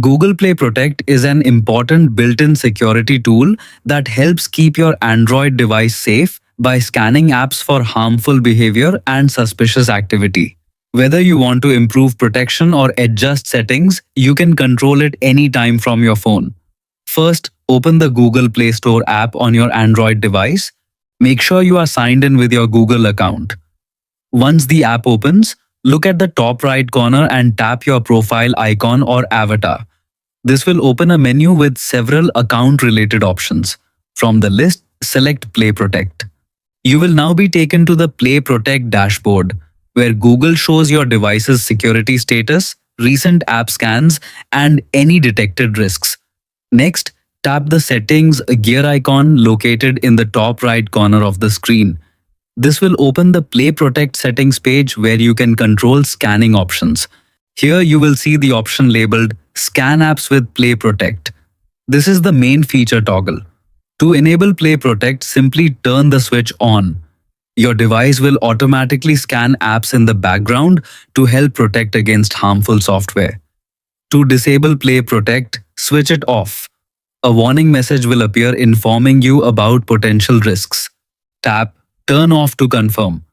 Google Play Protect is an important built-in security tool that helps keep your Android device safe by scanning apps for harmful behavior and suspicious activity. Whether you want to improve protection or adjust settings, you can control it anytime from your phone. First, open the Google Play Store app on your Android device. Make sure you are signed in with your Google account. Once the app opens, look at the top right corner and tap your profile icon or avatar. This will open a menu with several account-related options. From the list, select Play Protect. You will now be taken to the Play Protect dashboard, where Google shows your device's security status, recent app scans, and any detected risks. Next, tap the Settings gear icon located in the top right corner of the screen. This will open the Play Protect settings page where you can control scanning options. Here you will see the option labeled Scan apps with Play Protect. This is the main feature toggle. To enable Play Protect, simply turn the switch on. Your device will automatically scan apps in the background to help protect against harmful software. To disable Play Protect, switch it off. A warning message will appear informing you about potential risks. Tap Turn off to confirm.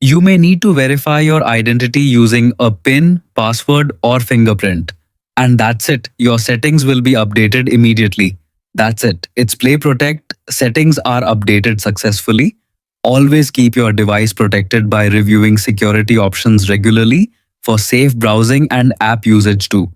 You may need to verify your identity using a PIN, password, or fingerprint. And that's it. Your settings will be updated immediately. That's it. It's Play Protect. Settings are updated successfully. Always keep your device protected by reviewing security options regularly for safe browsing and app usage too.